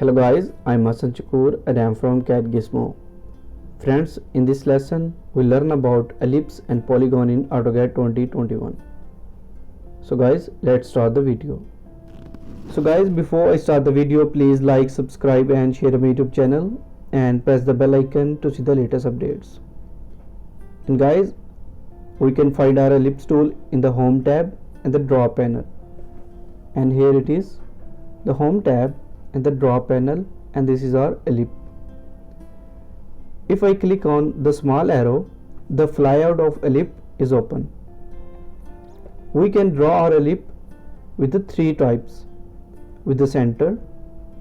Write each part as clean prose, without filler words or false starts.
Hello guys, I'm Hassan Chakur and I'm from Cad Gizmo. Friends, in this lesson we'll learn about ellipse and polygon in Autocad 2021. So guys, let's start the video. So guys, before I start the video, please like, subscribe and share my YouTube channel and press the bell icon to see the latest updates. And guys, we can find our ellipse tool in the home tab and the draw panel. And here it is, the home tab and the draw panel, and this is our ellipse. If I click on the small arrow, the flyout of ellipse is open. We can draw our ellipse with the three types: with the center,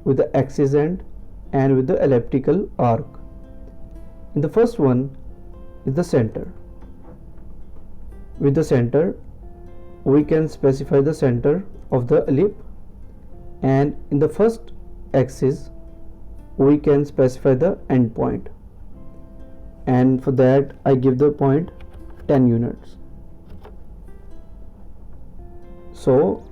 with the axis end, and with the elliptical arc. In the first one is the center. With the center, we can specify the center of the ellipse, and in the first axis we can specify the endpoint, and for that I give the point 10 units. So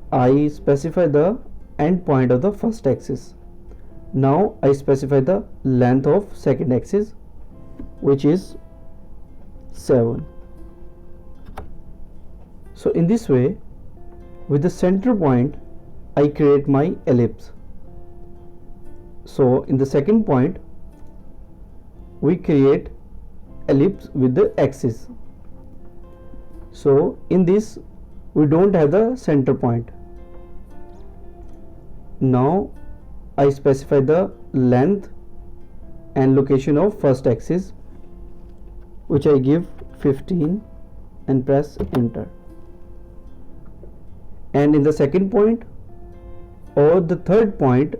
I specify the endpoint of the first axis. Now I specify the length of second axis, which is 7. So in this way, with the center point I create my ellipse. So in the second point we create ellipse with the axis. So in this we don't have the center point. Now I specify the length and location of first axis, which I give 15 and press enter. And in the second point or the third point,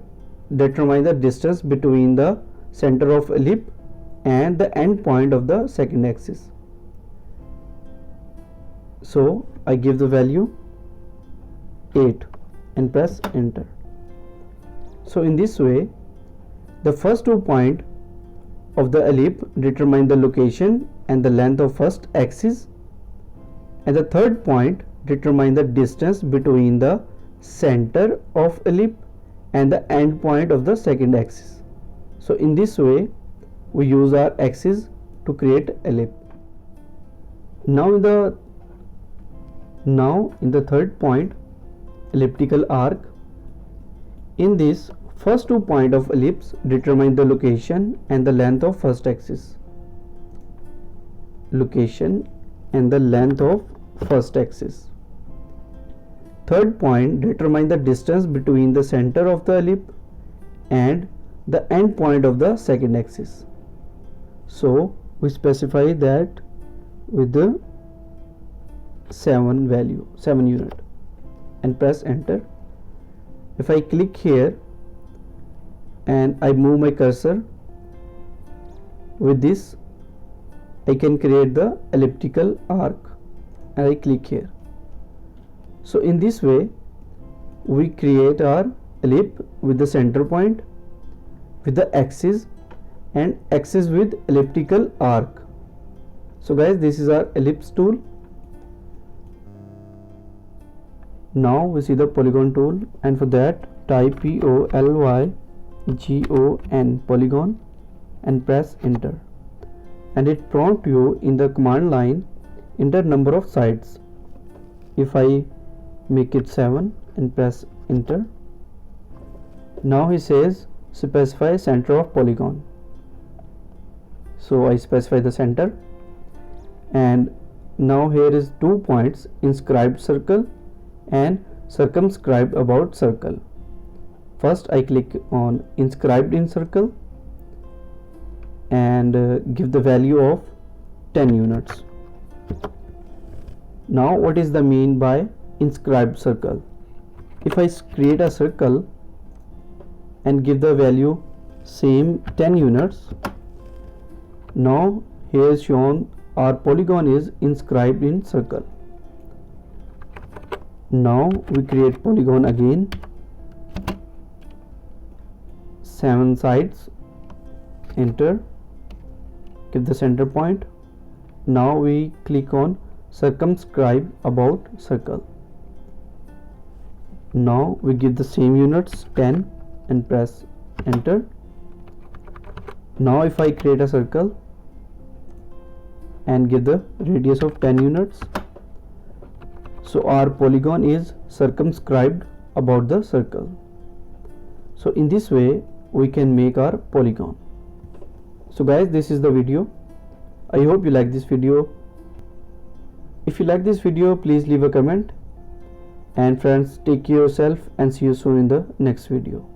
determine the distance between the center of ellipse and the end point of the second axis. So I give the value 8 and press enter. So in this way, the first 2 points of the ellipse determine the location and the length of first axis, and the third point determine the distance between the center of ellipse and the end point of the second axis. So in this way we use our axis to create ellipse. Now in the third point, elliptical arc, in this first 2 points of ellipse determine the location and the length of first axis. Location and the length of first axis. Third point determine the distance between the center of the ellipse and the end point of the second axis. So we specify that with the 7 unit and press enter. If I click here and I move my cursor, with this I can create the elliptical arc, and I click here. So in this way we create our ellipse with the center point, with the axis, and axis with elliptical arc. So guys, this is our ellipse tool. Now we see the polygon tool, and for that type Polygon polygon and press enter, and it prompts you in the command line enter number of sides. If I make it 7 and press enter, now he says specify center of polygon. So I specify the center, and now here is 2 points, inscribed circle and circumscribed about circle. First I click on inscribed in circle and give the value of 10 units. Now what is the mean by inscribed circle? If I create a circle and give the value same 10 units, now here is shown our polygon is inscribed in circle. Now we create polygon again, 7 sides, enter, give the center point. Now we click on circumscribe about circle. Now we give the same units 10 and press enter. Now if I create a circle and give the radius of 10 units, so our polygon is circumscribed about the circle. So in this way we can make our polygon. So guys, this is the video. I hope you like this video. If you like this video, please leave a comment, and friends, take care of yourself and see you soon in the next video.